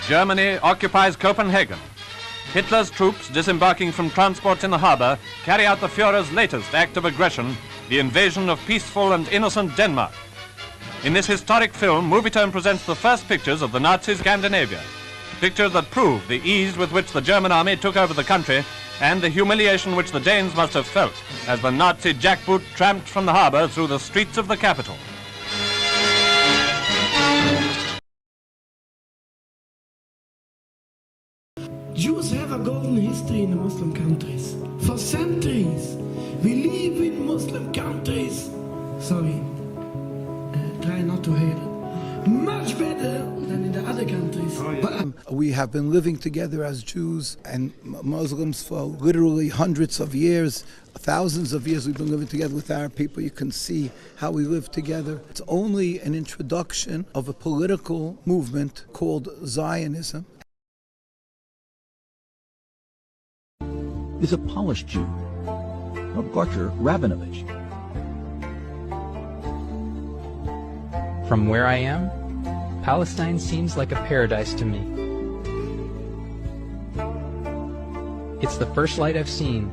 Germany occupies Copenhagen. Hitler's troops, disembarking from transports in the harbor, carry out the Führer's latest act of aggression, the invasion of peaceful and innocent Denmark. In this historic film, Movietone presents the first pictures of the Nazi Scandinavia. Pictures that prove the ease with which the German army took over the country and the humiliation which the Danes must have felt as the Nazi jackboot tramped from the harbor through the streets of the capital. Jews have a golden history in the Muslim countries. For centuries, we live in Muslim countries. Sorry, try not to hate it. Much better than in the other countries. We have been living together as Jews and Muslims for literally hundreds of years. Thousands of years we've been living together with Arab people. You can see how we live together. It's only an introduction of a political movement called Zionism. Is a Polish Jew, Gorcher Rabinovich. From where I am, Palestine seems like a paradise to me. It's the first light I've seen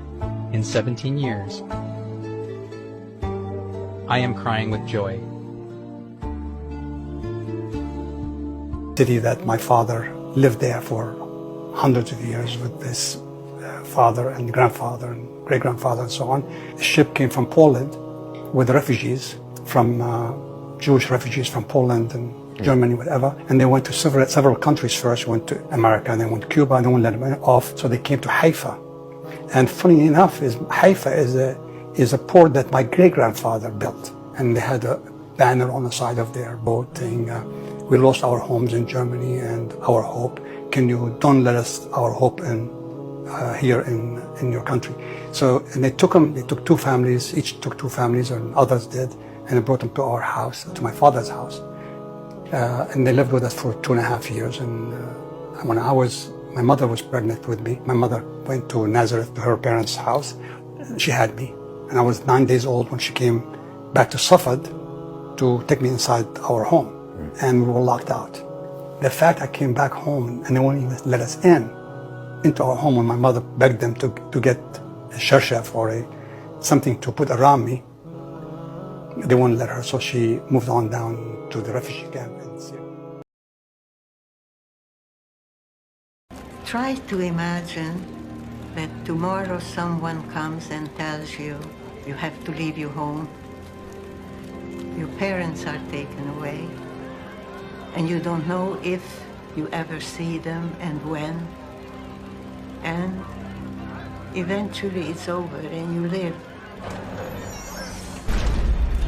in 17 years. I am crying with joy. City that my father lived there for hundreds of years with this father and grandfather and great-grandfather and so on. The ship came from Poland with refugees from Jewish refugees from Poland and Germany, whatever, and they went to several countries first. Went to America, and they went to Cuba, and they wouldn't let them off, so they came to Haifa. And funny enough, Haifa is a port that my great-grandfather built, and they had a banner on the side of their boat saying, "We lost our homes in Germany and our hope. Can you don't let us our hope here in your country?" So, and they took them. They took two families. Each took two families, and others did, and they brought them to our house, to my father's house, and they lived with us for 2.5 years. And when my mother was pregnant with me. My mother went to Nazareth, to her parents' house. She had me, and I was 9 days old when she came back to Safed to take me inside our home, and we were locked out. The fact I came back home and they wouldn't even let us into our home when my mother begged them to get a shershef or something to put around me, they wouldn't let her, so she moved on down to the refugee camp in Syria. Try to imagine that tomorrow someone comes and tells you, you have to leave your home, your parents are taken away, and you don't know if you ever see them and when, and eventually it's over and you live.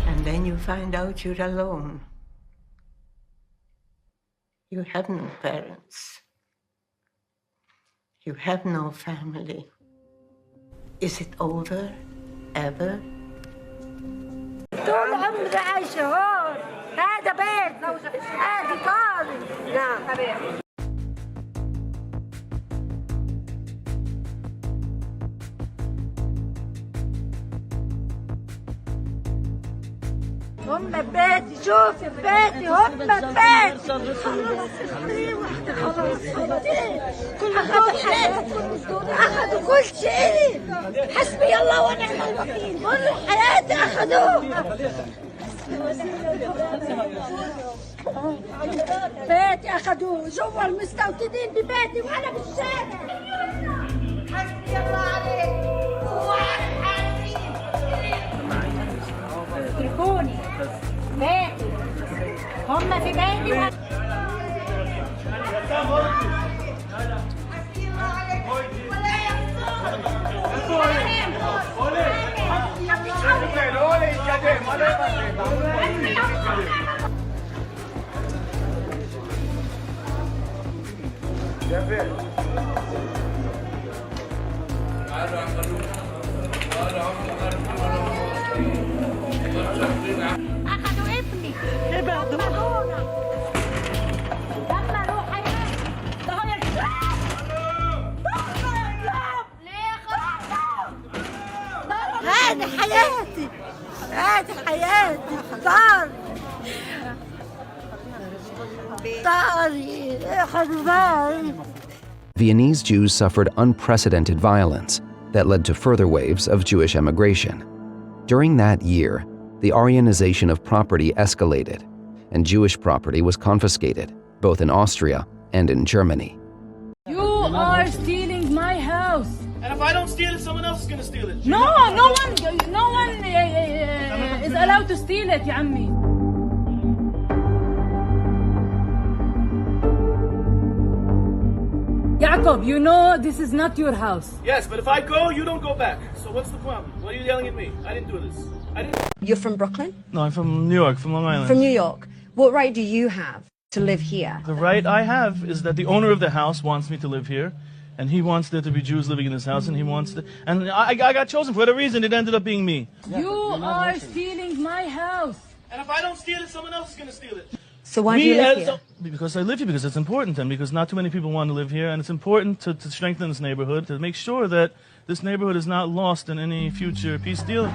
And then you find out you're alone. You have no parents. You have no family. Is it over, ever? طول عمري عايشة هون، هذا بيت، هذا داري. نعم. هم بيتي، شوفي بيتي، هم بيتي. خلاص أخذوا كل شيء. حسبي الله ونعم الوكيل. كل حياتي أخذوه. بيتي أخذوه، جوا المستوطنين ببيتي وأنا بالشارع. حسبي الله عليك. اتركوني بيتي هم في بيتي أخذوا ابني دمرونا دمروا حياتي هذه حياتي هذه حياتي دار Viennese Jews suffered unprecedented violence that led to further waves of Jewish emigration. During that year, the Aryanization of property escalated, and Jewish property was confiscated, both in Austria and in Germany. You are stealing my house. And if I don't steal it, someone else is going to steal it. No one is allowed to steal it, ya ammi. Jacob, you know this is not your house. Yes, but if I go, you don't go back. So what's the problem? Why are you yelling at me? I didn't do this. You're from Brooklyn? No, I'm from New York, from Long Island. From New York. What right do you have to live here? The right I have is that the owner of the house wants me to live here, and he wants there to be Jews living in his house, and he wants to, and I got chosen for whatever reason. It ended up being me. You are stealing my house. And if I don't steal it, someone else is going to steal it. So why do you live here? Because I live here, because it's important, and because not too many people want to live here, and it's important to strengthen this neighborhood, to make sure that this neighborhood is not lost in any future peace deal.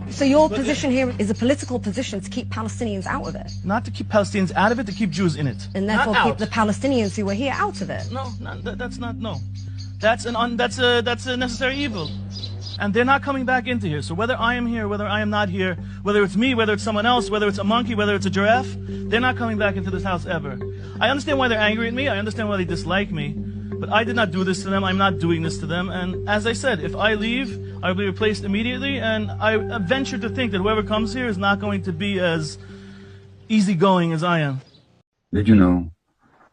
So your position here is a political position to keep Palestinians out of it? Not to keep Palestinians out of it, to keep Jews in it. And therefore keep the Palestinians who are here out of it? No, that's not, no. That's a necessary evil. And they're not coming back into here. So whether I am here, whether I am not here, whether it's me, whether it's someone else, whether it's a monkey, whether it's a giraffe, they're not coming back into this house ever. I understand why they're angry at me. I understand why they dislike me. But I did not do this to them. I'm not doing this to them. And as I said, if I leave, I will be replaced immediately. And I venture to think that whoever comes here is not going to be as easygoing as I am. Did you know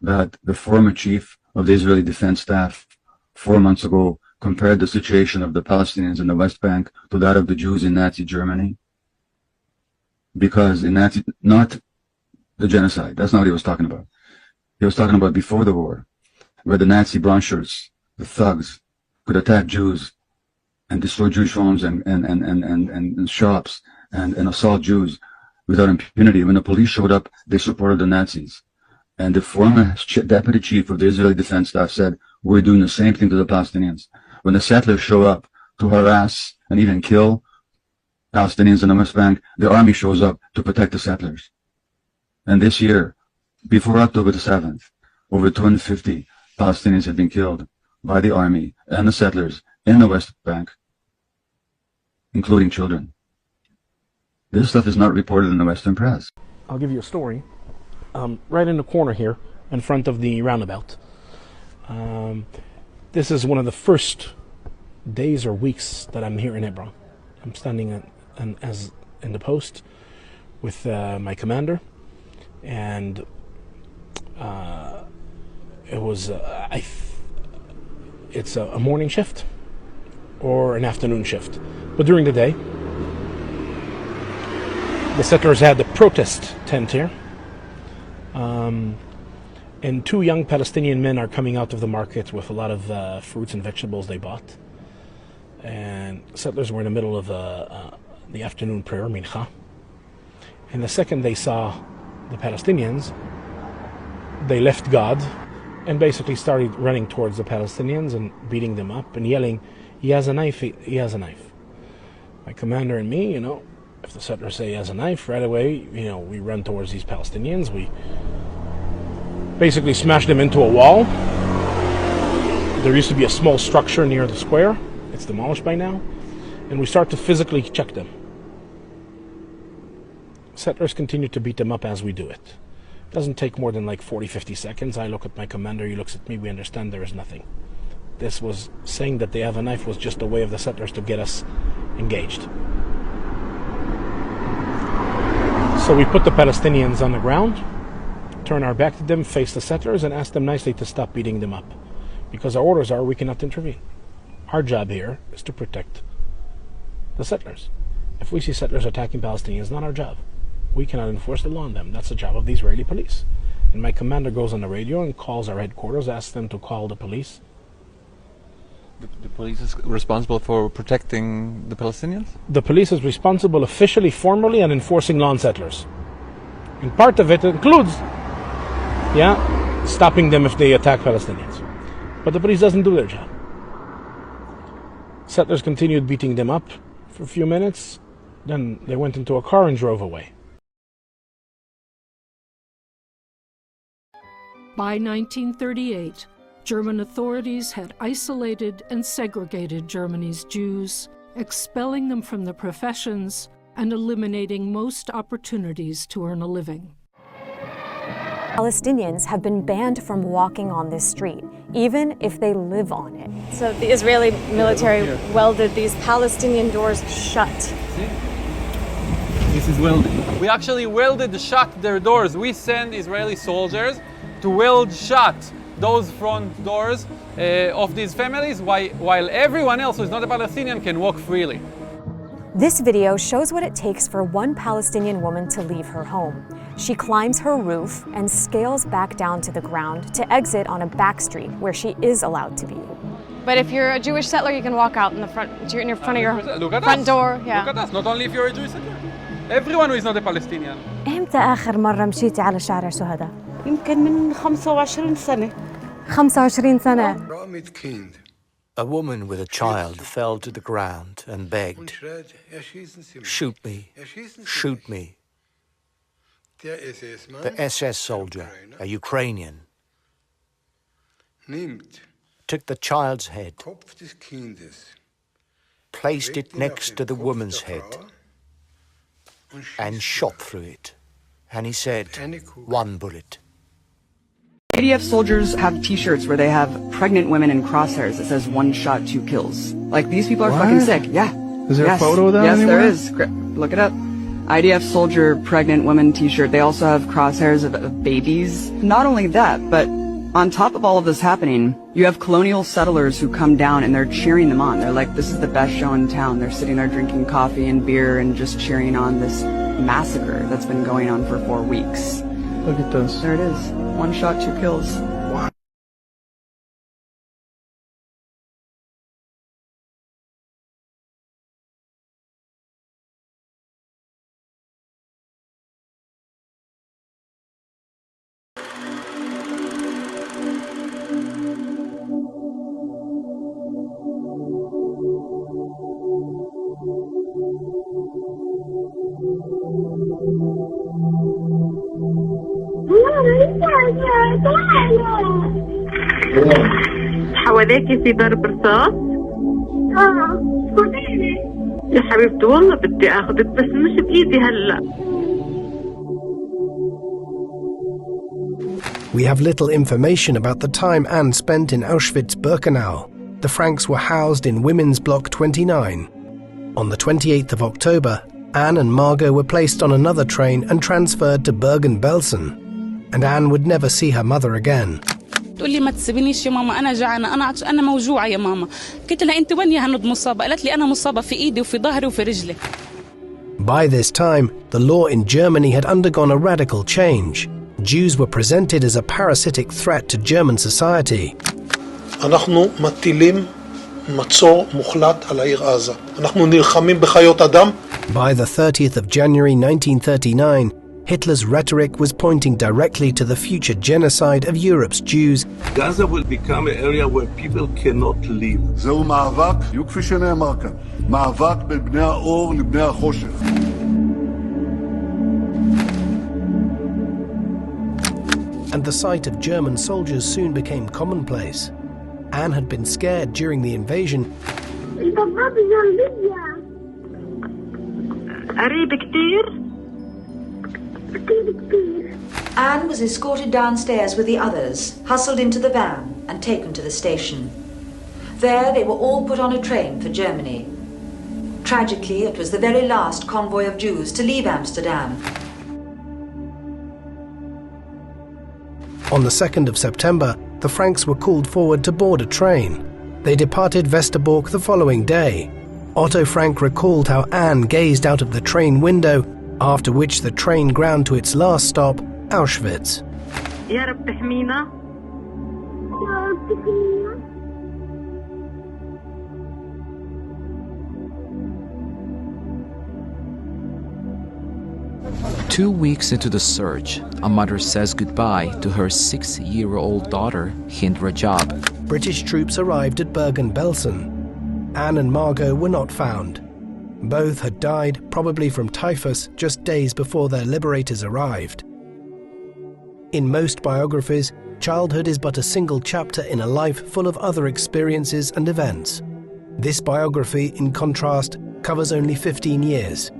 that the former chief of the Israeli Defense Staff 4 months ago compared the situation of the Palestinians in the West Bank to that of the Jews in Nazi Germany? Because in Nazi, not the genocide, that's not what he was talking about. He was talking about before the war, where the Nazi brown shirts, the thugs, could attack Jews and destroy Jewish homes and shops and assault Jews without impunity. When the police showed up, they supported the Nazis. And the former deputy chief of the Israeli Defense Staff said, we're doing the same thing to the Palestinians. When the settlers show up to harass and even kill Palestinians in the West Bank, the army shows up to protect the settlers. And this year, before October the 7th, over 250 Palestinians have been killed by the army and the settlers in the West Bank, including children. This stuff is not reported in the Western press. I'll give you a story. Right in the corner here, in front of the roundabout. This is one of the first days or weeks that I'm here in Hebron. I'm standing in the post with my commander, and it was it's a morning shift or an afternoon shift, but during the day the settlers had the protest tent here, and two young Palestinian men are coming out of the market with a lot of fruits and vegetables they bought, and settlers were in the middle of the afternoon prayer, mincha, and the second they saw the Palestinians, they left God and basically started running towards the Palestinians and beating them up and yelling, he has a knife, he has a knife. My commander and me, if the settlers say he has a knife, right away, we run towards these Palestinians. We basically smash them into a wall. There used to be a small structure near the square. It's demolished by now. And we start to physically check them. Settlers continue to beat them up as we do it. It doesn't take more than like 40-50 seconds. I look at my commander, he looks at me, we understand there is nothing. This was saying that they have a knife was just a way of the settlers to get us engaged. So we put the Palestinians on the ground, turn our back to them, face the settlers, and ask them nicely to stop beating them up. Because our orders are we cannot intervene. Our job here is to protect the settlers. If we see settlers attacking Palestinians, not our job. We cannot enforce the law on them. That's the job of the Israeli police. And my commander goes on the radio and calls our headquarters, asks them to call the police. The police is responsible for protecting the Palestinians? The police is responsible officially, formally, and enforcing law on settlers. And part of it includes, stopping them if they attack Palestinians. But the police doesn't do their job. Settlers continued beating them up for a few minutes. Then they went into a car and drove away. By 1938, German authorities had isolated and segregated Germany's Jews, expelling them from the professions and eliminating most opportunities to earn a living. Palestinians have been banned from walking on this street, even if they live on it. So the Israeli military welded these Palestinian doors shut. This is welding. We actually welded shut their doors. We send Israeli soldiers to weld shut those front doors of these families while everyone else who is not a Palestinian can walk freely. This video shows what it takes for one Palestinian woman to leave her home. She climbs her roof and scales back down to the ground to exit on a back street where she is allowed to be. But if you're a Jewish settler, you can walk out in the front, in your front of your front door. Yeah. Look at us. Not only if you're a Jewish settler, everyone who is not a Palestinian. إمتى آخر مرة مشيتي على شارع شهداء؟ يمكن من 25 سنة. 25 سنة. A woman with a child fell to the ground and begged, "Shoot me, shoot me." The SS soldier, a Ukrainian, took the child's head, placed it next to the woman's head, and shot through it. And he said, "One bullet." ADF soldiers have t-shirts where they have pregnant women in crosshairs that says "one shot, two kills." Like, these people are fucking sick. Yeah. Is there a photo of that anywhere? Yes, there is. Look it up. IDF soldier pregnant woman t-shirt. They also have crosshairs of babies. Not only that, but on top of all of this happening, you have colonial settlers who come down and they're cheering them on. They're like, this is the best show in town. They're sitting there drinking coffee and beer and just cheering on this massacre that's been going on for 4 weeks. Look at this. There it is. One shot, two kills. Wow. حواليكي في ضرب رصاص؟ خديني يا حبيبتي والله بدي اخذك بس مش بايدي هلا. We have little information about the time Anne spent in Auschwitz-Birkenau. The Franks were housed in Women's Block 29. On the 28th of October, Anne and Margot were placed on another train and transferred to Bergen-Belsen. And Anne would never see her mother again. تقول لي ما تسيبنيش يا ماما انا جعانه انا موجوعه يا ماما. قلت لها انت وين يا هند مصابه؟ قالت لي انا مصابه في ايدي وفي ظهري وفي رجلي. By this time, the law in Germany had undergone a radical change. Jews were presented as a parasitic threat to German society. אנחנו מטילים מצור מוחלט על העיר עזה. אנחנו נלחמים בחיות אדם. By the 30th of January 1939, Hitler's rhetoric was pointing directly to the future genocide of Europe's Jews. Gaza will become an area where people cannot live. זהו מאבק, בדיוק כפי שנאמר כאן, מאבק בין בני האור לבני החושך. And the sight of German soldiers soon became commonplace. Anne had been scared during the invasion. قريب كتير. Anne was escorted downstairs with the others, hustled into the van and taken to the station. There they were all put on a train for Germany. Tragically, it was the very last convoy of Jews to leave Amsterdam. On the 2nd of September, the Franks were called forward to board a train. They departed Westerbork the following day. Otto Frank recalled how Anne gazed out of the train window, after which the train ground to its last stop, Auschwitz. يا رب تحمينا. 2 weeks into the search, a mother says goodbye to her 6-year-old daughter, Hind Rajab. British troops arrived at Bergen-Belsen. Anne and Margot were not found. Both had died, probably from typhus, just days before their liberators arrived. In most biographies, childhood is but a single chapter in a life full of other experiences and events. This biography, in contrast, covers only 15 years.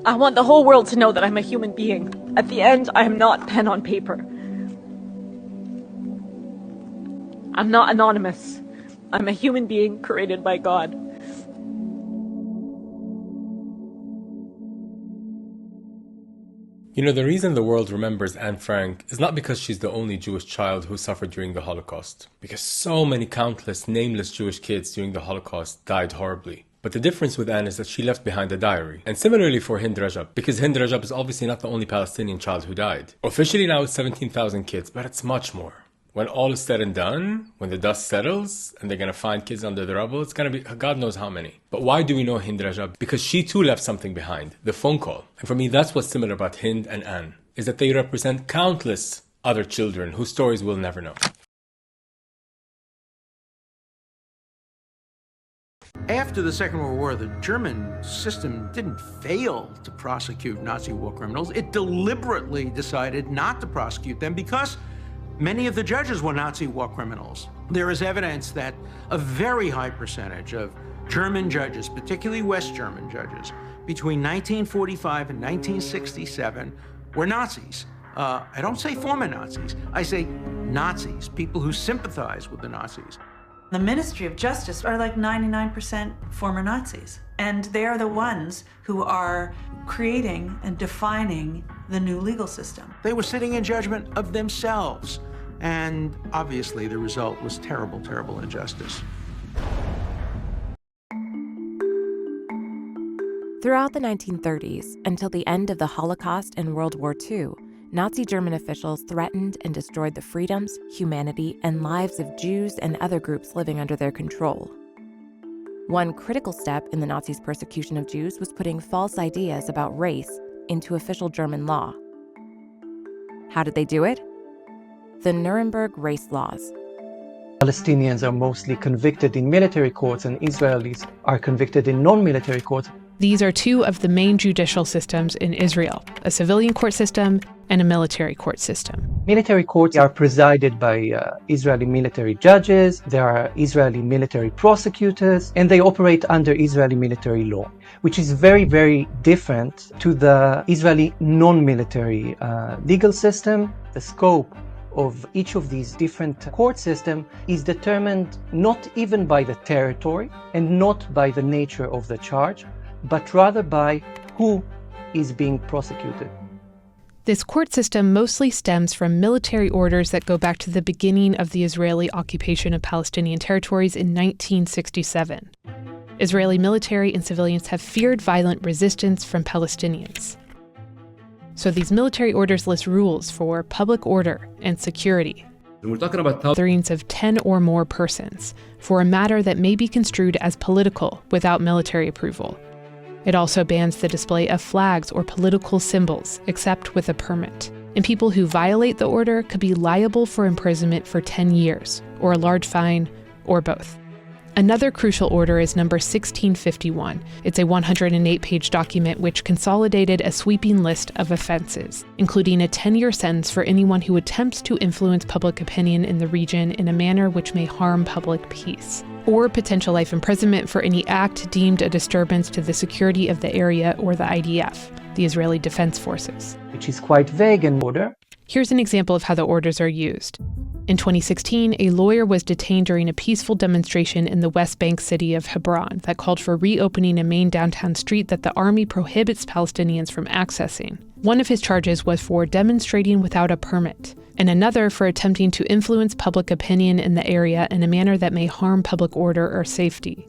I want the whole world to know that I'm a human being. At the end, I am not pen on paper. I'm not anonymous. I'm a human being created by God. You know, the reason the world remembers Anne Frank is not because she's the only Jewish child who suffered during the Holocaust, because so many countless nameless Jewish kids during the Holocaust died horribly. But the difference with Anne is that she left behind a diary. And similarly for Hind Rajab, because Hind Rajab is obviously not the only Palestinian child who died. Officially now it's 17,000 kids, but it's much more. When all is said and done, when the dust settles, and they're going to find kids under the rubble, it's going to be God knows how many. But why do we know Hind Rajab? Because she too left something behind, the phone call. And for me, that's what's similar about Hind and Anne, is that they represent countless other children whose stories we'll never know. After the Second World War, the German system didn't fail to prosecute Nazi war criminals. It deliberately decided not to prosecute them because many of the judges were Nazi war criminals. There is evidence that a very high percentage of German judges, particularly West German judges, between 1945 and 1967 were Nazis. I don't say former Nazis, I say Nazis, people who sympathize with the Nazis. The Ministry of Justice are like 99% former Nazis, and they are the ones who are creating and defining the new legal system. They were sitting in judgment of themselves, and obviously the result was terrible, terrible injustice. Throughout the 1930s, until the end of the Holocaust and World War II, Nazi German officials threatened and destroyed the freedoms, humanity, and lives of Jews and other groups living under their control. One critical step in the Nazis' persecution of Jews was putting false ideas about race into official German law. How did they do it? The Nuremberg race laws. Palestinians are mostly convicted in military courts and Israelis are convicted in non-military courts. These are two of the main judicial systems in Israel, a civilian court system and a military court system. Military courts are presided by Israeli military judges, there are Israeli military prosecutors, and they operate under Israeli military law, which is very, very different to the Israeli non-military legal system. The scope of each of these different court systems is determined not even by the territory and not by the nature of the charge, but rather by who is being prosecuted. This court system mostly stems from military orders that go back to the beginning of the Israeli occupation of Palestinian territories in 1967. Israeli military and civilians have feared violent resistance from Palestinians. So these military orders list rules for public order and security. And we're talking about gatherings of 10 or more persons for a matter that may be construed as political without military approval. It also bans the display of flags or political symbols, except with a permit. And people who violate the order could be liable for imprisonment for 10 years, or a large fine, or both. Another crucial order is number 1651. It's a 108-page document which consolidated a sweeping list of offenses, including a 10-year sentence for anyone who attempts to influence public opinion in the region in a manner which may harm public peace, or potential life imprisonment for any act deemed a disturbance to the security of the area or the IDF, the Israeli Defense Forces. Which is quite vague in order. Here's an example of how the orders are used. In 2016, a lawyer was detained during a peaceful demonstration in the West Bank city of Hebron that called for reopening a main downtown street that the army prohibits Palestinians from accessing. One of his charges was for demonstrating without a permit, and another for attempting to influence public opinion in the area in a manner that may harm public order or safety.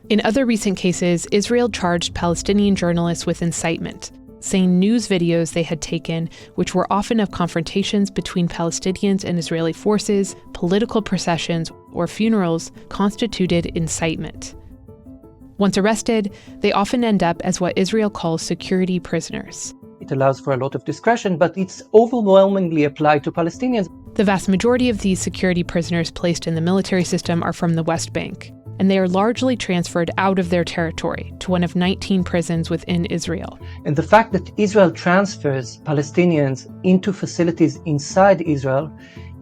In other recent cases, Israel charged Palestinian journalists with incitement, saying news videos they had taken, which were often of confrontations between Palestinians and Israeli forces, political processions, or funerals, constituted incitement. Once arrested, they often end up as what Israel calls security prisoners. It allows for a lot of discretion, but it's overwhelmingly applied to Palestinians. The vast majority of these security prisoners placed in the military system are from the West Bank, and they are largely transferred out of their territory to one of 19 prisons within Israel. And the fact that Israel transfers Palestinians into facilities inside Israel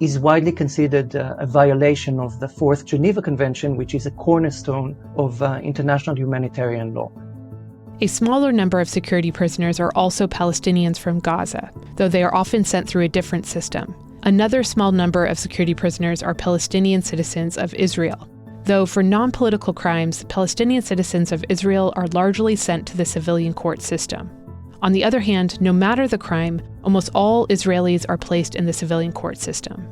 is widely considered a violation of the Fourth Geneva Convention, which is a cornerstone of international humanitarian law. A smaller number of security prisoners are also Palestinians from Gaza, though they are often sent through a different system. Another small number of security prisoners are Palestinian citizens of Israel, though for non-political crimes, Palestinian citizens of Israel are largely sent to the civilian court system. On the other hand, no matter the crime, almost all Israelis are placed in the civilian court system.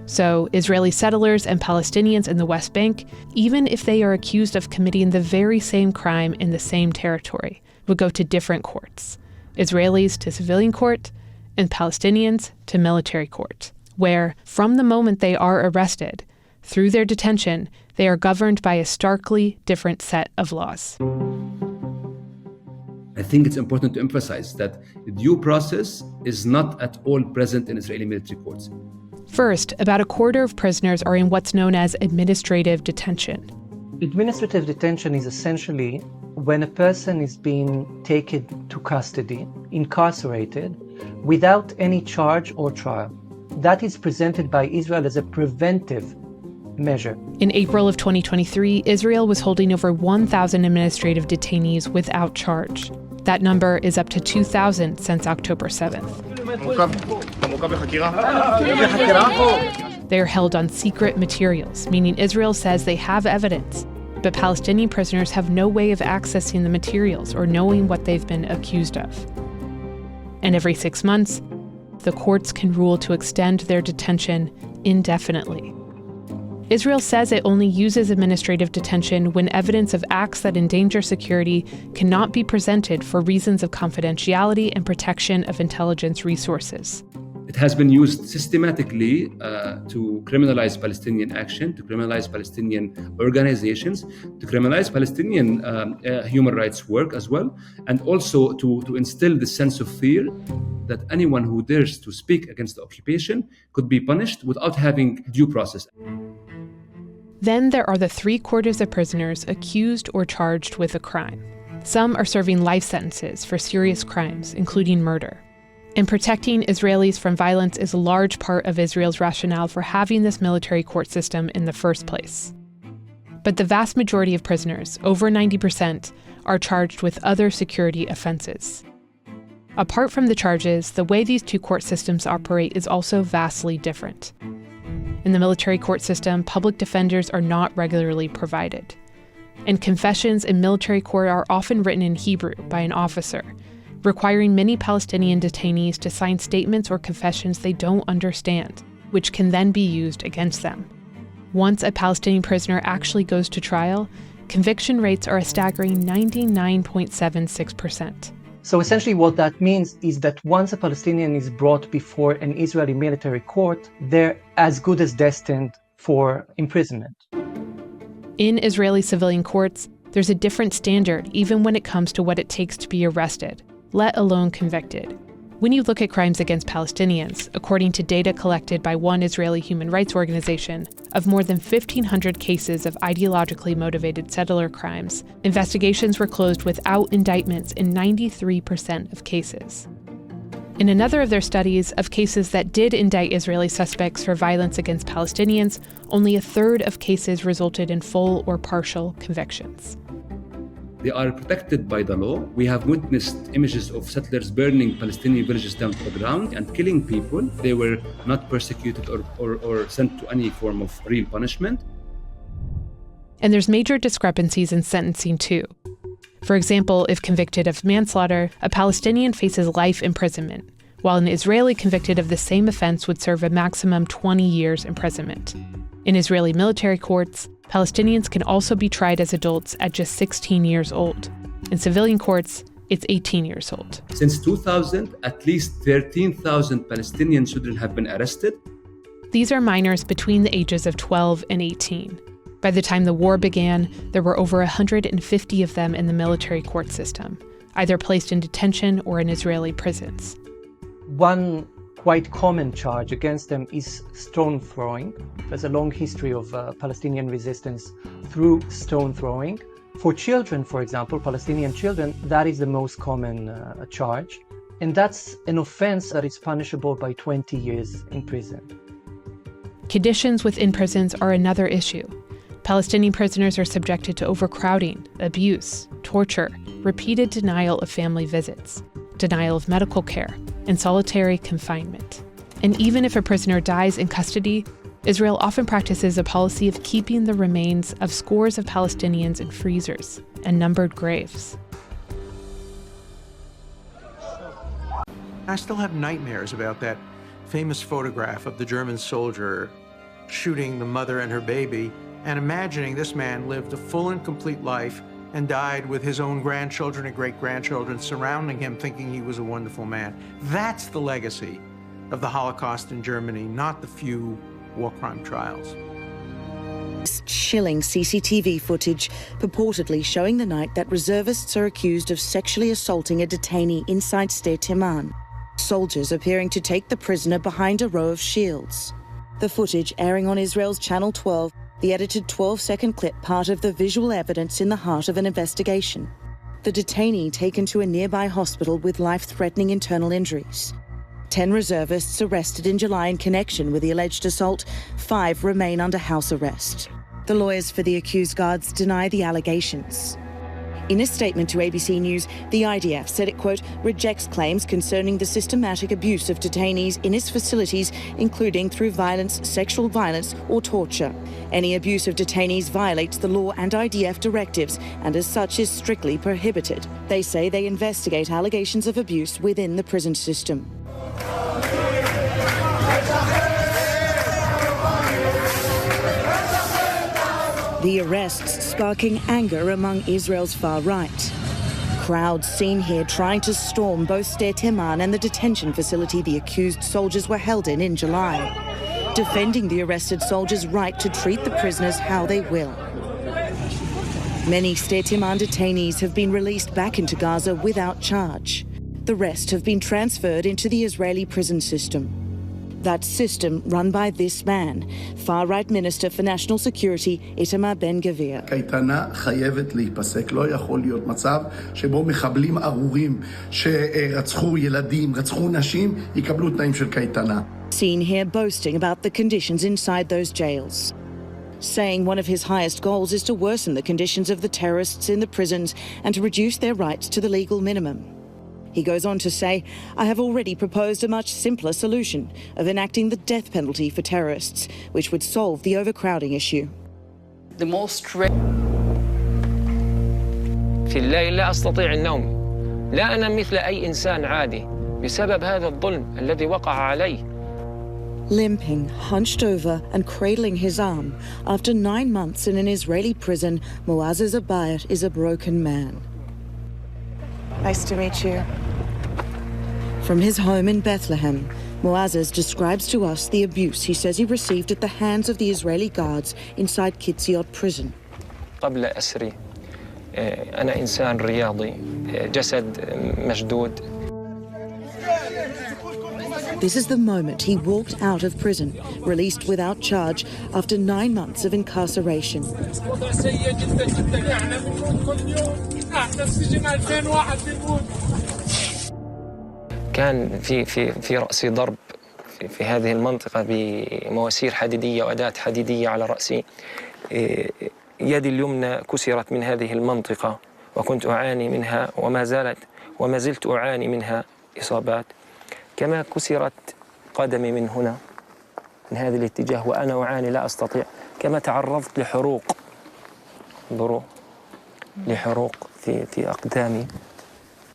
So, Israeli settlers and Palestinians in the West Bank, even if they are accused of committing the very same crime in the same territory, would go to different courts. Israelis to civilian court, and Palestinians to military court, where, from the moment they are arrested, through their detention, they are governed by a starkly different set of laws. I think it's important to emphasize that due process is not at all present in Israeli military courts. First, about a quarter of prisoners are in what's known as administrative detention. Administrative detention is essentially when a person is being taken to custody, incarcerated, without any charge or trial. That is presented by Israel as a preventive measure. In April of 2023, Israel was holding over 1,000 administrative detainees without charge. That number is up to 2,000 since October 7th. They are held on secret materials, meaning Israel says they have evidence, but Palestinian prisoners have no way of accessing the materials or knowing what they've been accused of. And every 6 months, the courts can rule to extend their detention indefinitely. Israel says it only uses administrative detention when evidence of acts that endanger security cannot be presented for reasons of confidentiality and protection of intelligence resources. It has been used systematically to criminalize Palestinian action, to criminalize Palestinian organizations, to criminalize Palestinian human rights work as well, and also to instill the sense of fear that anyone who dares to speak against the occupation could be punished without having due process. Then there are the 3/4 of prisoners accused or charged with a crime. Some are serving life sentences for serious crimes, including murder. And protecting Israelis from violence is a large part of Israel's rationale for having this military court system in the first place. But the vast majority of prisoners, over 90%, are charged with other security offenses. Apart from the charges, the way these two court systems operate is also vastly different. In the military court system, public defenders are not regularly provided. And confessions in military court are often written in Hebrew by an officer, requiring many Palestinian detainees to sign statements or confessions they don't understand, which can then be used against them. Once a Palestinian prisoner actually goes to trial, conviction rates are a staggering 99.76%. So essentially what that means is that once a Palestinian is brought before an Israeli military court, they're as good as destined for imprisonment. In Israeli civilian courts, there's a different standard even when it comes to what it takes to be arrested, let alone convicted. When you look at crimes against Palestinians, according to data collected by one Israeli human rights organization, of more than 1,500 cases of ideologically motivated settler crimes, investigations were closed without indictments in 93% of cases. In another of their studies of cases that did indict Israeli suspects for violence against Palestinians, only a third of cases resulted in full or partial convictions. They are protected by the law. We have witnessed images of settlers burning Palestinian villages down to the ground and killing people. They were not persecuted or sent to any form of real punishment. And there's major discrepancies in sentencing too. For example, if convicted of manslaughter, a Palestinian faces life imprisonment, while an Israeli convicted of the same offense would serve a maximum 20 years imprisonment. In Israeli military courts, Palestinians can also be tried as adults at just 16 years old. In civilian courts, it's 18 years old. Since 2000, at least 13,000 Palestinian children have been arrested. These are minors between the ages of 12 and 18. By the time the war began, there were over 150 of them in the military court system, either placed in detention or in Israeli prisons. One quite common charge against them is stone throwing. There's a long history of Palestinian resistance through stone throwing. For children, for example, Palestinian children, that is the most common charge. And that's an offense that is punishable by 20 years in prison. Conditions within prisons are another issue. Palestinian prisoners are subjected to overcrowding, abuse, torture, repeated denial of family visits, denial of medical care, and solitary confinement. And even if a prisoner dies in custody, Israel often practices a policy of keeping the remains of scores of Palestinians in freezers and numbered graves. I still have nightmares about that famous photograph of the German soldier shooting the mother and her baby, and imagining this man lived a full and complete life and died with his own grandchildren and great-grandchildren surrounding him, thinking he was a wonderful man. That's the legacy of the Holocaust in Germany, not the few war crime trials. Chilling CCTV footage purportedly showing the night that reservists are accused of sexually assaulting a detainee inside Sder Timan. Soldiers appearing to take the prisoner behind a row of shields. The footage airing on Israel's Channel 12, the edited 12-second clip part of the visual evidence in the heart of an investigation. The detainee taken to a nearby hospital with life-threatening internal injuries. 10 reservists arrested in July in connection with the alleged assault. 5 remain under house arrest. The lawyers for the accused guards deny the allegations. In a statement to ABC News, the IDF said it, quote, rejects claims concerning the systematic abuse of detainees in its facilities, including through violence, sexual violence or torture. Any abuse of detainees violates the law and IDF directives and as such is strictly prohibited. They say they investigate allegations of abuse within the prison system. The arrests sparking anger among Israel's far right. Crowds seen here trying to storm both Sder Timan and the detention facility the accused soldiers were held in July, defending the arrested soldiers' right to treat the prisoners how they will. Many Sder Timan detainees have been released back into Gaza without charge. The rest have been transferred into the Israeli prison system. That system run by this man, far-right Minister for National Security, Itamar Ben-Gvir. קייטנה חייבת להיפסק. לא יכול להיות מצב שבו מחבלים ארורים שרצחו ילדים, רצחו נשים, יקבלו תנאים של קייטנה. Seen here boasting about the conditions inside those jails, saying one of his highest goals is to worsen the conditions of the terrorists in the prisons and to reduce their rights to the legal minimum. He goes on to say, I have already proposed a much simpler solution of enacting the death penalty for terrorists, which would solve the overcrowding issue. The most في الليل لا أستطيع النوم. لا أنا مثل أي إنسان عادي بسبب هذا الظلم الذي وقع علي. Limping, hunched over and cradling his arm, after 9 months in an Israeli prison, Moazzez Abayat is a broken man. Nice to meet you. From his home in Bethlehem, Moazzez describes to us the abuse he says he received at the hands of the Israeli guards inside Kitziot prison. قبل أسري أنا إنسان رياضي جسد مشدود. This is the moment he walked out of prison, released without charge after 9 months of incarceration. كان في رأسي ضرب في هذه المنطقة بمواسير حديدية وأداة حديدية على رأسي. يدي اليمنى كسرت من هذه المنطقة وكنت أعاني منها وما زلت أعاني منها إصابات. كما كسرت قدمي من هنا من هذا الاتجاه وأنا أعاني لا أستطيع. كما تعرضت لحروق في أقدامي.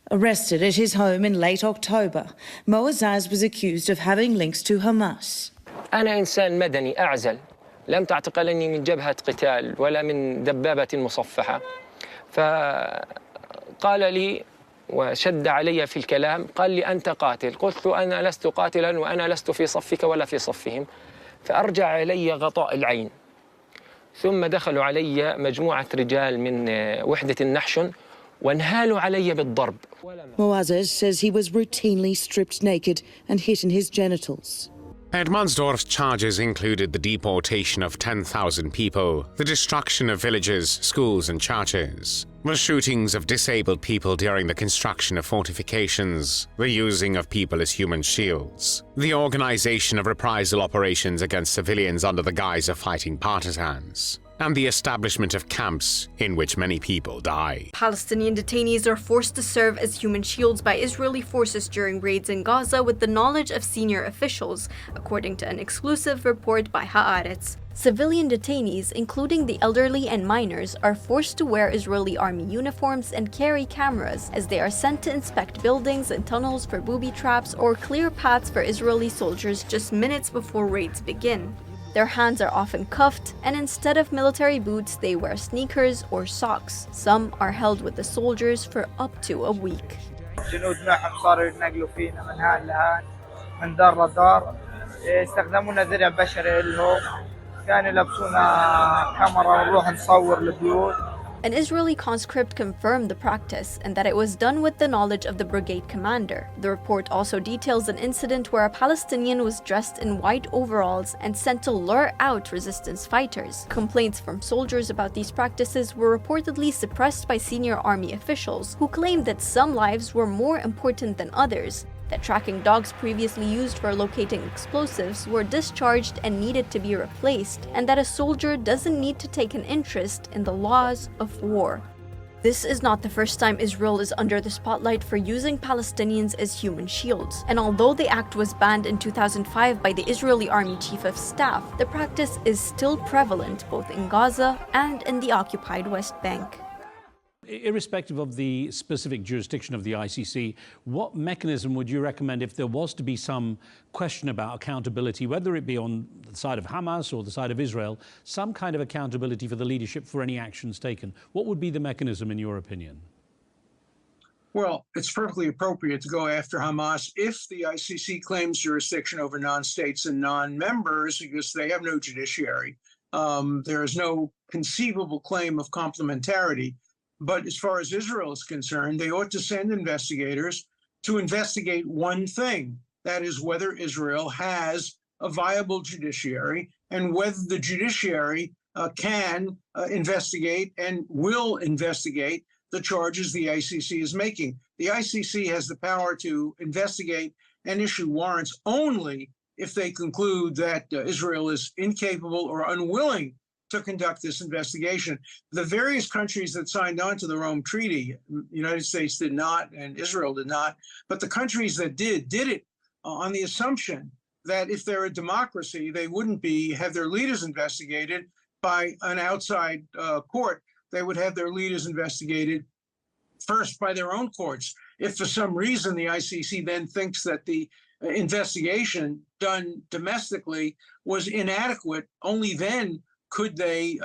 Arrested at his home in late October, Moazzez was accused of having links to Hamas. أنا إنسان مدني أعزل. لم تعتقلني من جبهة قتال ولا من دبابة مصفحة. فقال لي وشد علي في الكلام، قال لي أنت قاتل. قلت أنا لست قاتلا وأنا لست في صفك ولا في صفهم. فأرجع علي غطاء العين. ثم دخلوا علي مجموعة رجال من وحدة النحشن وانهالوا علي بالضرب. Moazzez says he was routinely stripped naked and hit in his genitals. Edmondsdorf's charges included the deportation of 10,000 people, the destruction of villages, schools and churches, the shootings of disabled people during the construction of fortifications, the using of people as human shields, the organization of reprisal operations against civilians under the guise of fighting partisans, and the establishment of camps in which many people die. Palestinian detainees are forced to serve as human shields by Israeli forces during raids in Gaza with the knowledge of senior officials, according to an exclusive report by Haaretz. Civilian detainees, including the elderly and minors, are forced to wear Israeli army uniforms and carry cameras as they are sent to inspect buildings and tunnels for booby traps or clear paths for Israeli soldiers just minutes before raids begin. Their hands are often cuffed, and instead of military boots, they wear sneakers or socks. Some are held with the soldiers for up to a week. الجنود معهم صاروا ينقلوا فينا من هان لهان من دار لدار يستخدمون درع بشري لهم كانوا يلبسونا كاميرا ونروح نصور البيوت. An Israeli conscript confirmed the practice and that it was done with the knowledge of the brigade commander. The report also details an incident where a Palestinian was dressed in white overalls and sent to lure out resistance fighters. Complaints from soldiers about these practices were reportedly suppressed by senior army officials, who claimed that some lives were more important than others, that tracking dogs previously used for locating explosives were discharged and needed to be replaced, and that a soldier doesn't need to take an interest in the laws of war. This is not the first time Israel is under the spotlight for using Palestinians as human shields, and although the act was banned in 2005 by the Israeli Army Chief of Staff, the practice is still prevalent both in Gaza and in the occupied West Bank. Irrespective of the specific jurisdiction of the ICC, what mechanism would you recommend if there was to be some question about accountability, whether it be on the side of Hamas or the side of Israel, some kind of accountability for the leadership for any actions taken? What would be the mechanism in your opinion? Well, it's perfectly appropriate to go after Hamas if the ICC claims jurisdiction over non-states and non-members because they have no judiciary. There is no conceivable claim of complementarity. But as far as Israel is concerned, they ought to send investigators to investigate one thing, that is whether Israel has a viable judiciary and whether the judiciary can investigate and will investigate the charges the ICC is making. The ICC has the power to investigate and issue warrants only if they conclude that Israel is incapable or unwilling to conduct this investigation. The various countries that signed on to the Rome Treaty, the United States did not and Israel did not, but the countries that did it on the assumption that if they're a democracy, they wouldn't have their leaders investigated by an outside court. They would have their leaders investigated first by their own courts. If for some reason the ICC then thinks that the investigation done domestically was inadequate, only then could they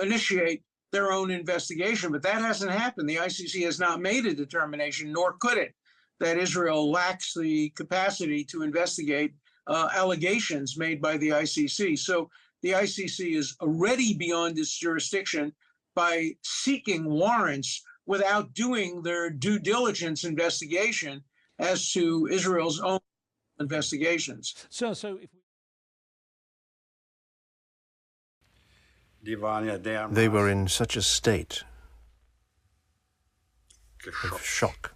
initiate their own investigation. But that hasn't happened. The ICC has not made a determination, nor could it, that Israel lacks the capacity to investigate allegations made by the ICC. So the ICC is already beyond its jurisdiction by seeking warrants without doing their due diligence investigation as to Israel's own investigations. So if they were in such a state of shock,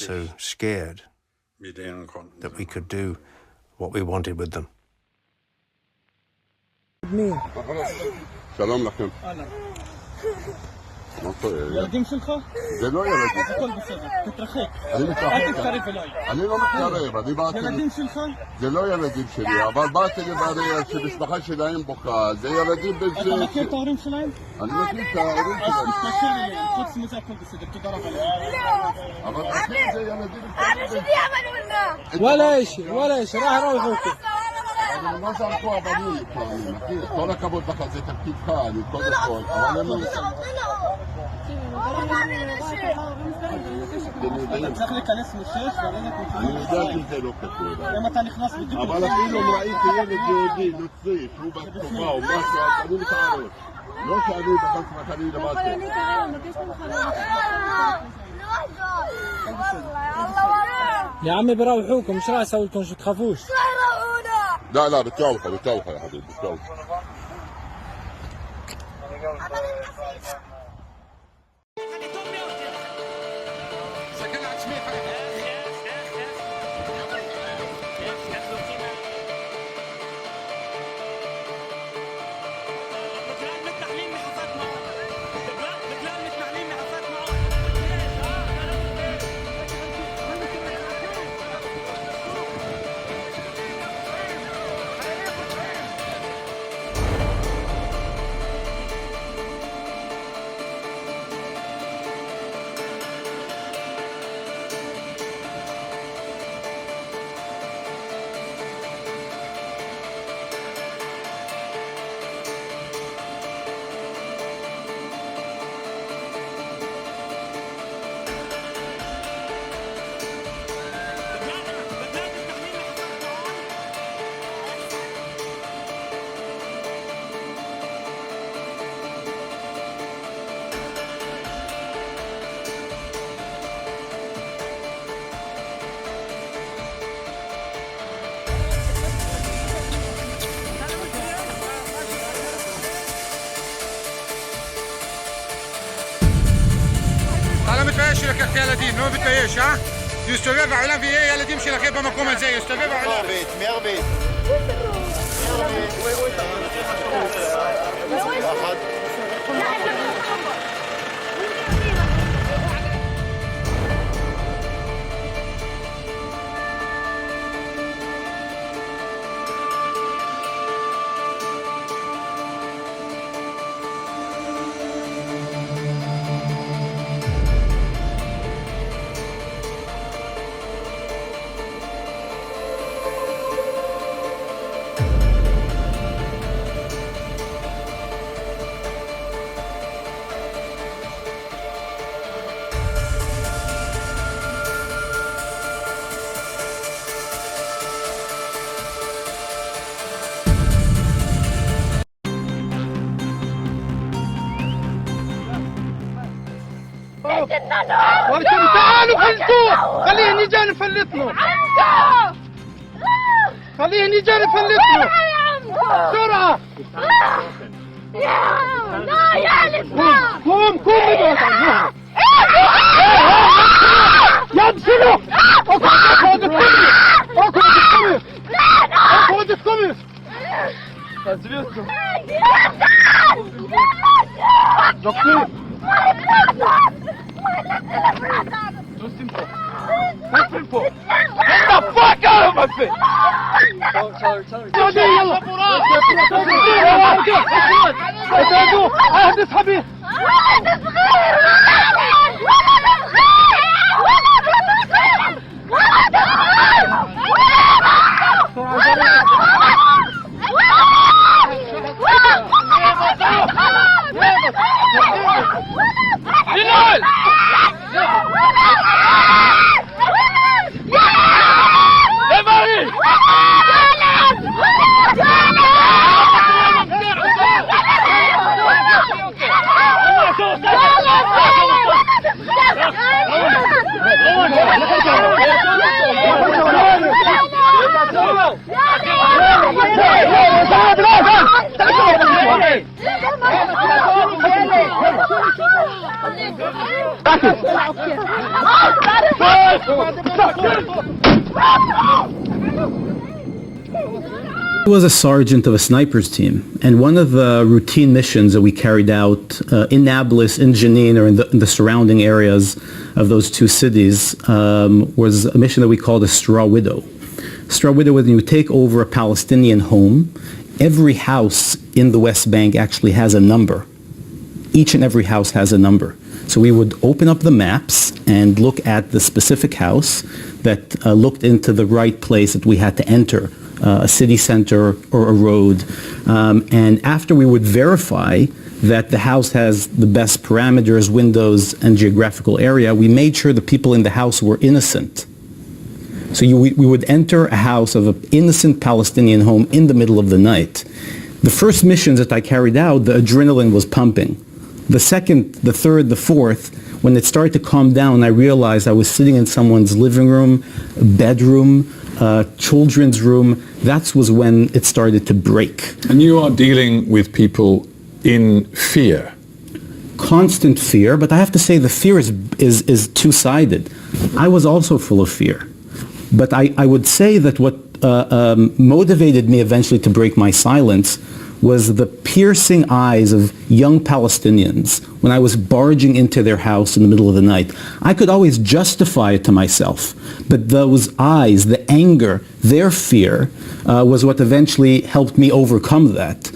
so scared that we could do what we wanted with them. שלום לכם. ילדים שלך? זה לא ילדים. הכל בסדר, תתרחק. אני מתרחק. אל תתקרב אליי. אני לא מתקרב, אני באתי... ילדים שלך? זה לא ילדים שלי, אבל באתי לברר שמשפחה שלהם בוכה, זה ילדים בן אתה מכיר את ההורים שלהם? אני מכיר את ההורים שלהם. אז תתקשר אליהם, חוץ מזה הכל בסדר, תודה רבה לך. אבל אחי זה ילדים... ولا شيء راح اروح. לא זרקו אבנים לפעמים, אחי, כל הכבוד לך, זה תפקיד קל, קודם כל, אבל הם לא צריך להיכנס לשש, אני יודע שזה לא כתוב. אם אתה נכנס בדיוק... אבל אפילו אם ראיתי ילד יהודי, נוצרי, שהוא בצבא או משהו, אז אני מתערב. לא שאני בחוץ מחני למטה. אני מבקש ממך يا عمي بروحوكم مش راح اسوي لكم شو تخافوش لا لا بتروحوا يا حبيبي بتروحوا לקחת ילדים, לא מתבייש, יסתובב העולם ויהיה ילדים שלכם במקום הזה, יסתובב העולם. מי ארבית? تعالوا فلتوه خليه نجي نفلتنا خليه نجي نفلتنا بسرعة لا يا لسه قوم يبسلوا اخذ القميص دكتور Get the fuck out of my face! I was a sergeant of a snipers team, and one of the routine missions that we carried out in Nablus, in Jenin, or in the surrounding areas of those two cities was a mission that we called a straw widow. Straw widow, when you take over a Palestinian home, every house in the West Bank actually has a number. Each and every house has a number. So we would open up the maps and look at the specific house that looked into the right place that we had to enter a city center or a road. And after we would verify that the house has the best parameters, windows, and geographical area, we made sure the people in the house were innocent. So we would enter a house of an innocent Palestinian home in the middle of the night. The first missions that I carried out, the adrenaline was pumping. The second, the third, the fourth, when it started to calm down, I realized I was sitting in someone's living room, bedroom, children's room. That was when it started to break. And you are dealing with people in fear? Constant fear, but I have to say the fear is two-sided. I was also full of fear. But I would say that what motivated me eventually to break my silence was the piercing eyes of young Palestinians when I was barging into their house in the middle of the night. I could always justify it to myself, but those eyes, the anger, their fear, was what eventually helped me overcome that.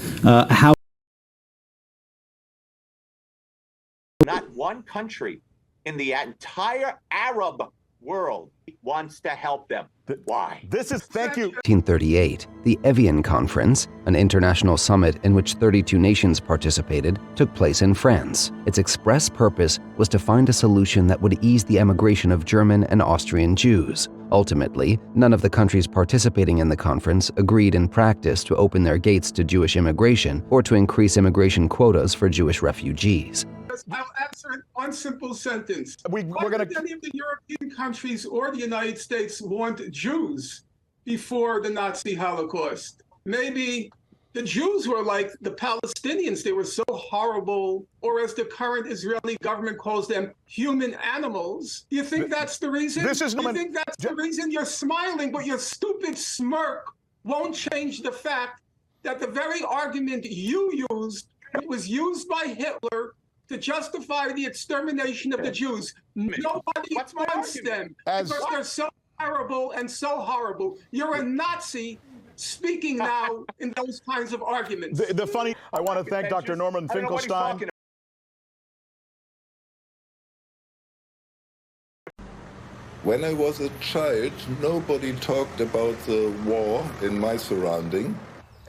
Not one country in the entire Arab world wants to help them. Why? This is, thank you. 1938, the Evian Conference, an international summit in which 32 nations participated, took place in France. Its express purpose was to find a solution that would ease the emigration of German and Austrian Jews. Ultimately, none of the countries participating in the conference agreed in practice to open their gates to Jewish immigration or to increase immigration quotas for Jewish refugees. I'll answer in one simple sentence. Why did any of the European countries or the United States want Jews before the Nazi Holocaust? Maybe the Jews were like the Palestinians. They were so horrible, or as the current Israeli government calls them, human animals. Do you think that's the reason? Do you think that's the reason? You're smiling, but your stupid smirk won't change the fact that the very argument you used, it was used by Hitler to justify the extermination of the Jews. Nobody wants them because they're so terrible and so horrible. You're a Nazi speaking now in those kinds of arguments. I want to thank Dr. Norman Finkelstein. When I was a child, nobody talked about the war in my surrounding.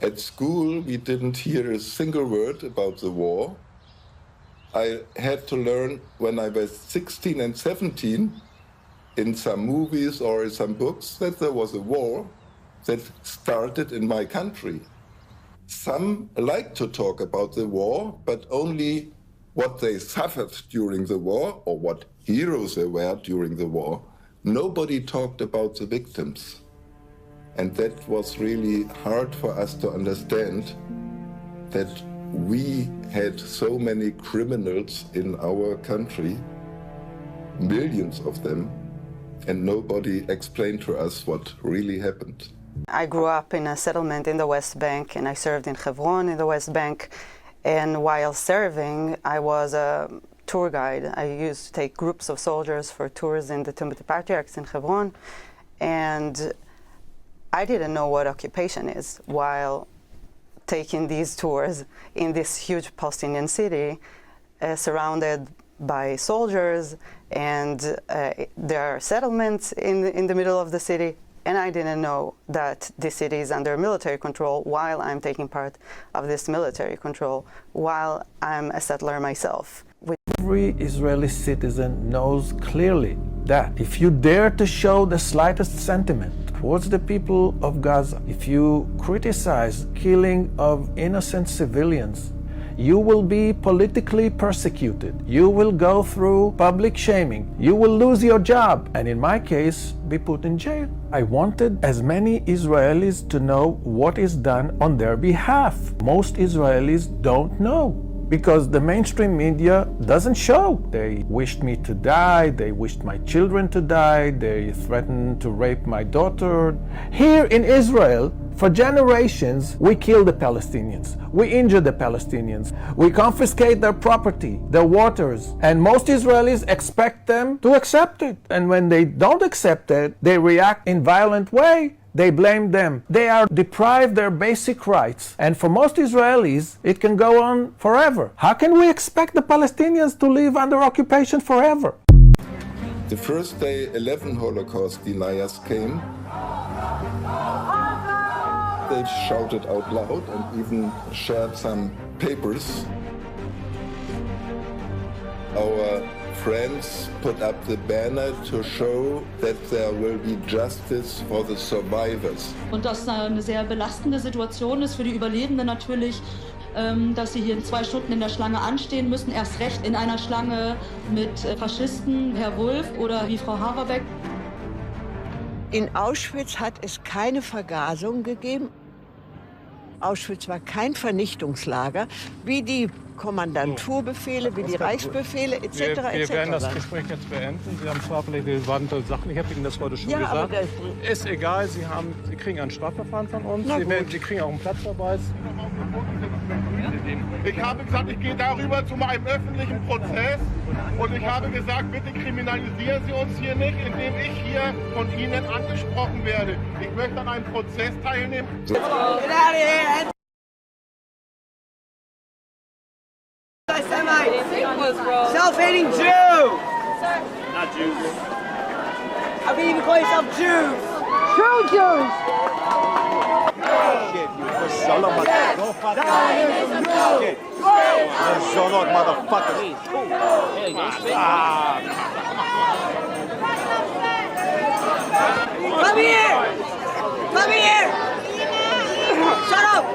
At school, we didn't hear a single word about the war. I had to learn when I was 16 and 17 in some movies or in some books that there was a war that started in my country. Some like to talk about the war, but only what they suffered during the war or what heroes they were during the war. Nobody talked about the victims. And that was really hard for us to understand, that we had so many criminals in our country, millions of them, and nobody explained to us what really happened. I grew up in a settlement in the West Bank, and I served in Hebron in the West Bank. And while serving, I was a tour guide. I used to take groups of soldiers for tours in the Tomb of the Patriarchs in Hebron. And I didn't know what occupation is while taking these tours in this huge Palestinian city, surrounded by soldiers, and there are settlements in the middle of the city, and I didn't know that this city is under military control while I'm taking part of this military control, while I'm a settler myself. Every Israeli citizen knows clearly that if you dare to show the slightest sentiment towards the people of Gaza, if you criticize killing of innocent civilians, you will be politically persecuted. You will go through public shaming. You will lose your job, and in my case, be put in jail. I wanted as many Israelis to know what is done on their behalf. Most Israelis don't know, because the mainstream media doesn't show. They wished me to die, they wished my children to die, they threatened to rape my daughter. Here in Israel, for generations, we kill the Palestinians, we injure the Palestinians, we confiscate their property, their waters, and most Israelis expect them to accept it. And when they don't accept it, they react in violent way. They blame them. They are deprived their basic rights. And for most Israelis, it can go on forever. How can we expect the Palestinians to live under occupation forever? The first day 11 Holocaust deniers came, they shouted out loud and even shared some papers. Our friends put up the banner to show that there will be justice for the survivors. Und das eine sehr belastende Situation ist für die Überlebenden natürlich, dass sie hier in 2 Stunden in der Schlange anstehen müssen, erst recht in einer Schlange mit Faschisten, Herr Wulff oder wie Frau Haverbeck. In Auschwitz hat es keine Vergasung gegeben. Auschwitz war kein Vernichtungslager, wie die Kommandanturbefehle, wie die Reichsbefehle etc. Wir werden das Gespräch jetzt beenden. Sie haben strafrelevante Sachen. Ich habe Ihnen das heute schon gesagt. Ist egal, Sie kriegen ein Strafverfahren von uns. Sie kriegen auch einen Platzverweis. Ich habe gesagt, ich gehe darüber zu einem öffentlichen Prozess und ich habe gesagt, bitte kriminalisieren Sie uns hier nicht, indem ich hier von Ihnen angesprochen werde. Ich möchte an einem Prozess teilnehmen. Self-hating Jew! Not Jews. How can you even call yourself Jews? True Jews! Shit, you Zolot, motherfucker. Come here! Come here! Shut up!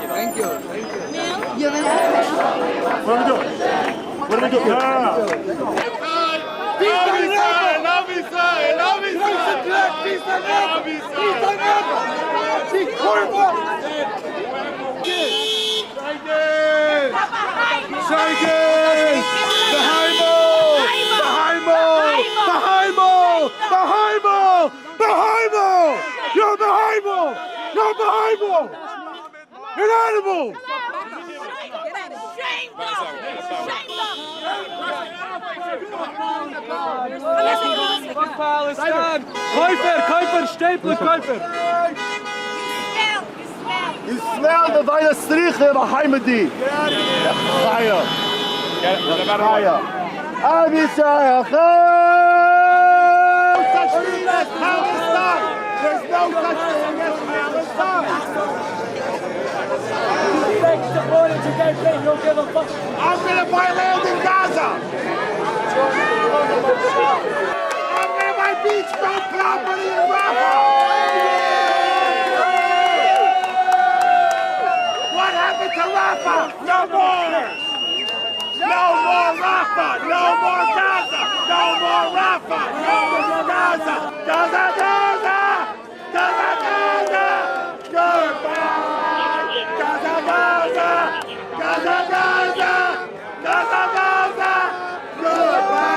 Thank you. What are we doing? What are we doing? You're behind me! You're animals! Käufer, Stapel, Käufer! You smell the virus striche behind me! Chaya! Chaya! Am Yisrael! Palestine! There's no such thing as Palestine! I'm gonna buy land in Gaza! I'm gonna buy beachfront property in Rafah! What happened to Rafah? No more! No more Rafah! No more Gaza! No more Rafah! No more Gaza! Gaza! Gaza! Gaza! Gaza! Goodbye! Gaza! Gaza! Gaza! Gaza! Gaza! Gaza! Goodbye!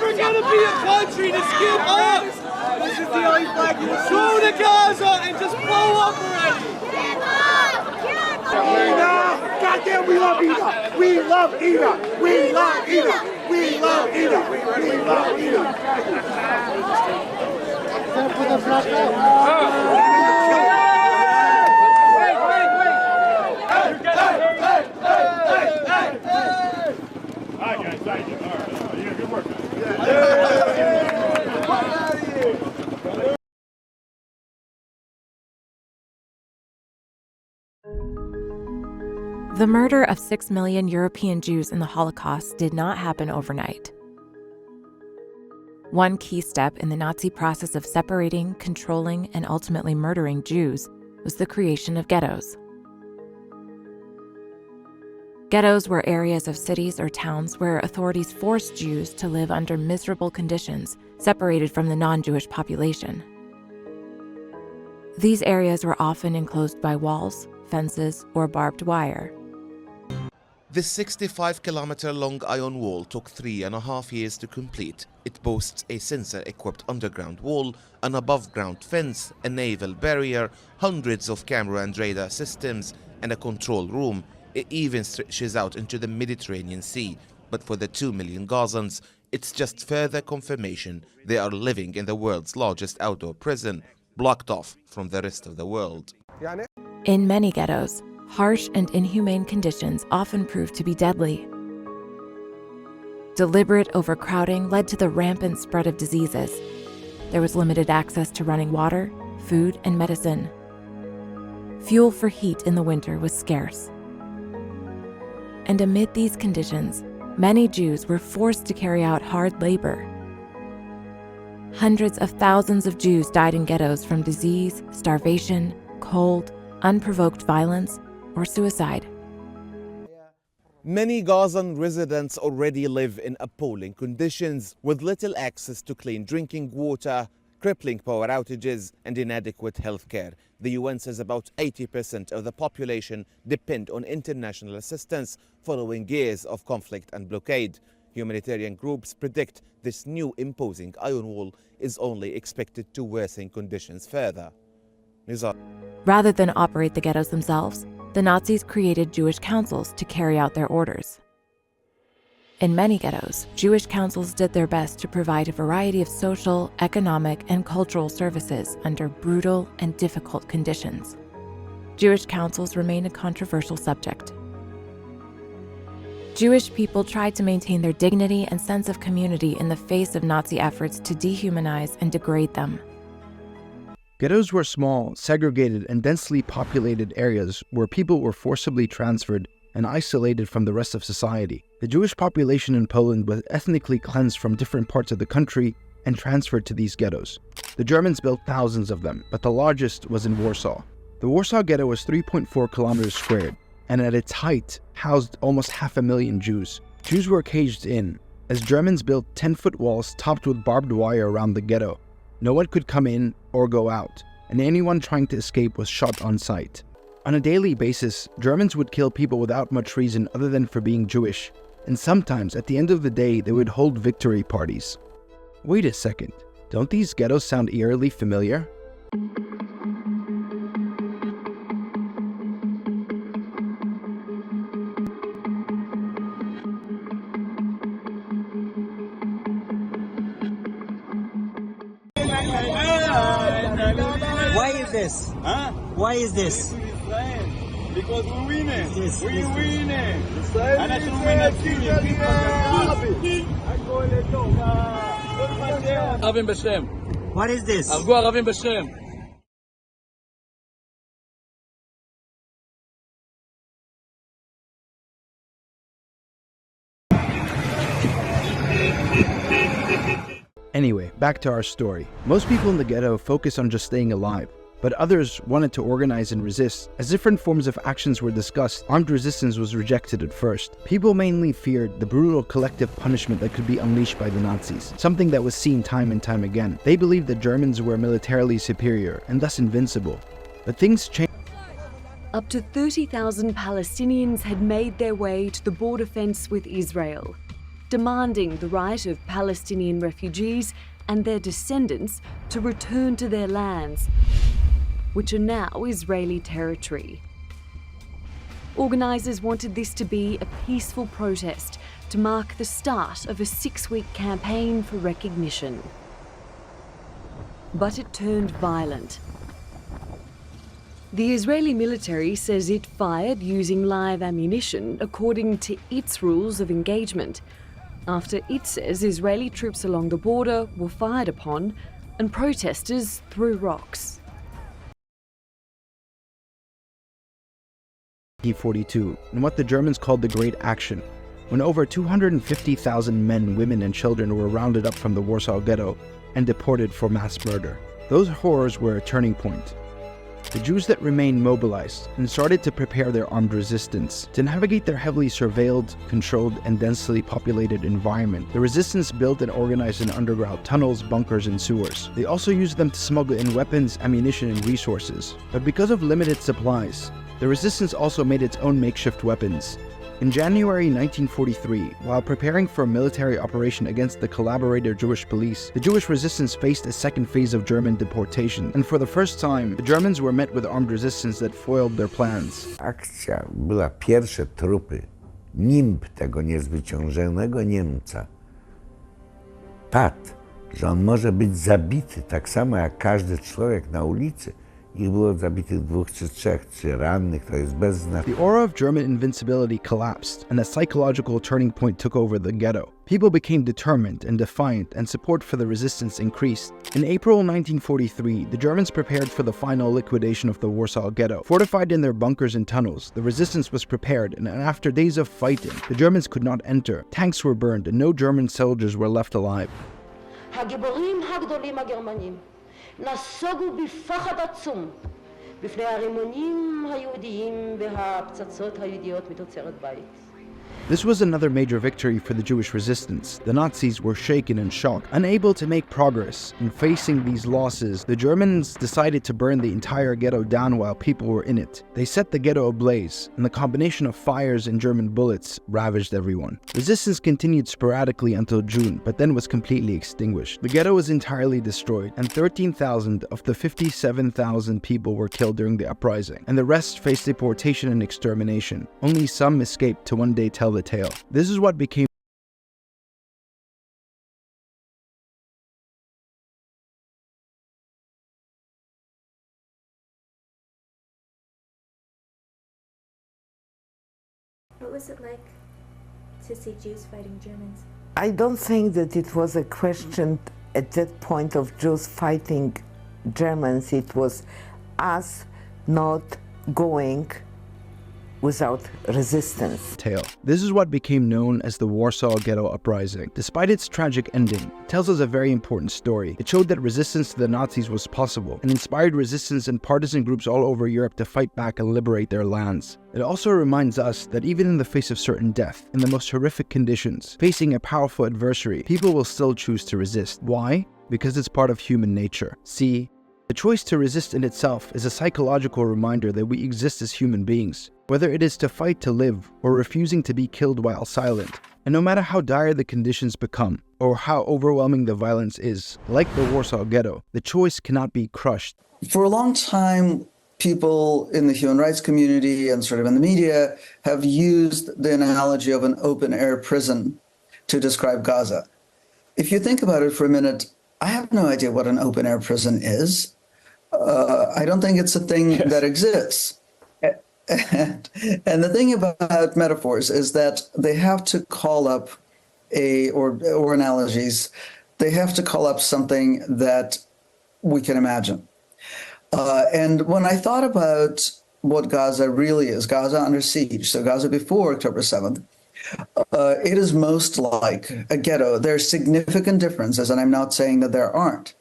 We're gonna be a country to skip up! This is the only flag you will see. Go to Gaza and just blow up already! Goddamn, we love Ida! We love Ida! We love Ida! We love Ida! We love All right, guys, thank you. All right, good work. The murder of 6 million European Jews in the Holocaust did not happen overnight. One key step in the Nazi process of separating, controlling, and ultimately murdering Jews was the creation of ghettos. Ghettos were areas of cities or towns where authorities forced Jews to live under miserable conditions, separated from the non-Jewish population. These areas were often enclosed by walls, fences, or barbed wire. This 65-kilometer-long iron wall took 3.5 years to complete. It boasts a sensor-equipped underground wall, an above-ground fence, a naval barrier, hundreds of camera and radar systems, and a control room. It even stretches out into the Mediterranean Sea. But for the 2 million Gazans, it's just further confirmation they are living in the world's largest outdoor prison, blocked off from the rest of the world. In many ghettos, harsh and inhumane conditions often proved to be deadly. Deliberate overcrowding led to the rampant spread of diseases. There was limited access to running water, food, and medicine. Fuel for heat in the winter was scarce. And amid these conditions, many Jews were forced to carry out hard labor. Hundreds of thousands of Jews died in ghettos from disease, starvation, cold, unprovoked violence, or suicide. Many Gazan residents already live in appalling conditions, with little access to clean drinking water, crippling power outages, and inadequate health care. The UN says about 80% of the population depend on international assistance following years of conflict and blockade. Humanitarian groups predict this new imposing iron wall is only expected to worsen conditions further. Rather than operate the ghettos themselves, the Nazis created Jewish councils to carry out their orders. In many ghettos, Jewish councils did their best to provide a variety of social, economic, and cultural services under brutal and difficult conditions. Jewish councils remain a controversial subject. Jewish people tried to maintain their dignity and sense of community in the face of Nazi efforts to dehumanize and degrade them. Ghettos were small, segregated, and densely populated areas where people were forcibly transferred and isolated from the rest of society. The Jewish population in Poland was ethnically cleansed from different parts of the country and transferred to these ghettos. The Germans built thousands of them, but the largest was in Warsaw. The Warsaw Ghetto was 3.4 kilometers squared, and at its height housed almost 500,000 Jews. Jews were caged in, as Germans built 10-foot walls topped with barbed wire around the ghetto. No one could come in or go out, and anyone trying to escape was shot on sight. On a daily basis, Germans would kill people without much reason other than for being Jewish, and sometimes at the end of the day they would hold victory parties. Wait a second, don't these ghettos sound eerily familiar? Why is this? Huh? Why is this? Because we win it. Yes, We yes, win it. ערבים בשם. What is this? הרגו ערבים בשם. Anyway, back to our story. Most people in the ghetto focus on just staying alive, but others wanted to organize and resist. As different forms of actions were discussed, armed resistance was rejected at first. People mainly feared the brutal collective punishment that could be unleashed by the Nazis, something that was seen time and time again. They believed the Germans were militarily superior and thus invincible. But things changed. Up to 30,000 Palestinians had made their way to the border fence with Israel, demanding the right of Palestinian refugees and their descendants to return to their lands, which are now Israeli territory. Organisers wanted this to be a peaceful protest to mark the start of a 6-week campaign for recognition. But it turned violent. The Israeli military says it fired using live ammunition according to its rules of engagement, after it says Israeli troops along the border were fired upon and protesters threw rocks. 1942, in what the Germans called the Great Action, when over 250,000 men, women, and children were rounded up from the Warsaw Ghetto and deported for mass murder. Those horrors were a turning point. The Jews that remained mobilized and started to prepare their armed resistance. To navigate their heavily surveilled, controlled, and densely populated environment, the resistance built and organized in underground tunnels, bunkers, and sewers. They also used them to smuggle in weapons, ammunition, and resources. But because of limited supplies, the resistance also made its own makeshift weapons. In January 1943, while preparing for a military operation against the collaborator Jewish police, the Jewish resistance faced a second phase of German deportation, and for the first time, the Germans were met with armed resistance that foiled their plans. Akcja była pierwsze trupy, nimb tego niezwyciężonego Niemca. Padł, że on może być zabity tak samo jak każdy człowiek na ulicy. Ich było zabitych 2 czy 3, czy rannych, to jest bez znaczenia. The aura of German invincibility collapsed, and a psychological turning point took over the ghetto. People became determined and defiant, and support for the resistance increased. In April 1943, the Germans prepared for the final liquidation of the Warsaw Ghetto. Fortified in their bunkers and tunnels, the resistance was prepared, and after days of fighting, the Germans could not enter. Tanks were burned, and no German soldiers were left alive. הגיבורים הגדולים הגרמנים נסוגו בפחד עצום בפני הרימונים היהודיים והפצצות היהודיות מתוצרת בית. This was another major victory for the Jewish resistance. The Nazis were shaken and shocked. Unable to make progress in facing these losses, the Germans decided to burn the entire ghetto down while people were in it. They set the ghetto ablaze, and the combination of fires and German bullets ravaged everyone. Resistance continued sporadically until June, but then was completely extinguished. The ghetto was entirely destroyed, and 13,000 of the 57,000 people were killed during the uprising, and the rest faced deportation and extermination. Only some escaped to one day tell the tale. This is what became What was it like to see Jews fighting Germans? I don't think that it was a question at that point of Jews fighting Germans. It was us not going without resistance. This is what became known as the Warsaw Ghetto Uprising. Despite its tragic ending, it tells us a very important story. It showed that resistance to the Nazis was possible, and inspired resistance and partisan groups all over Europe to fight back and liberate their lands. It also reminds us that even in the face of certain death, in the most horrific conditions, facing a powerful adversary, people will still choose to resist. Why? Because it's part of human nature. See, the choice to resist in itself is a psychological reminder that we exist as human beings, whether it is to fight to live or refusing to be killed while silent. And no matter how dire the conditions become, or how overwhelming the violence is, like the Warsaw Ghetto, the choice cannot be crushed. For a long time, people in the human rights community and sort of in the media have used the analogy of an open-air prison to describe Gaza. If you think about it for a minute, I have no idea what an open-air prison is. I don't think it's a thing that exists. And the thing about metaphors is that they have to call up or analogies, they have to call up something that we can imagine. And when I thought about what Gaza really is, Gaza under siege, so Gaza before October 7th, it is most like a ghetto. There are significant differences, and I'm not saying that there aren't.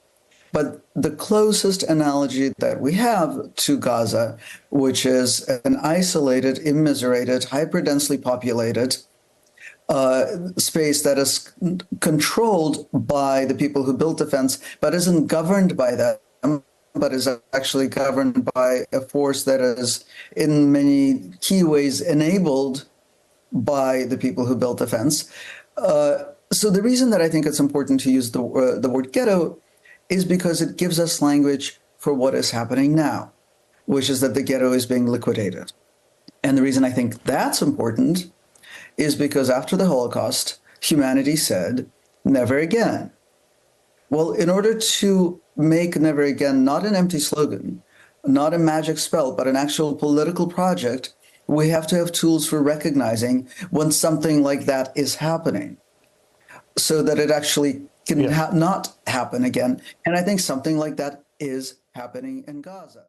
But the closest analogy that we have to Gaza, which is an isolated, immiserated, hyper-densely populated space that is controlled by the people who built the fence, but isn't governed by them, but is actually governed by a force that is in many key ways enabled by the people who built the fence. So the reason that I think it's important to use the word ghetto is because it gives us language for what is happening now, which is that the ghetto is being liquidated. And the reason I think that's important is because after the Holocaust, humanity said, never again. Well, in order to make never again not an empty slogan, not a magic spell, but an actual political project, we have to have tools for recognizing when something like that is happening so that it actually can not happen again. And I think something like that is happening in Gaza.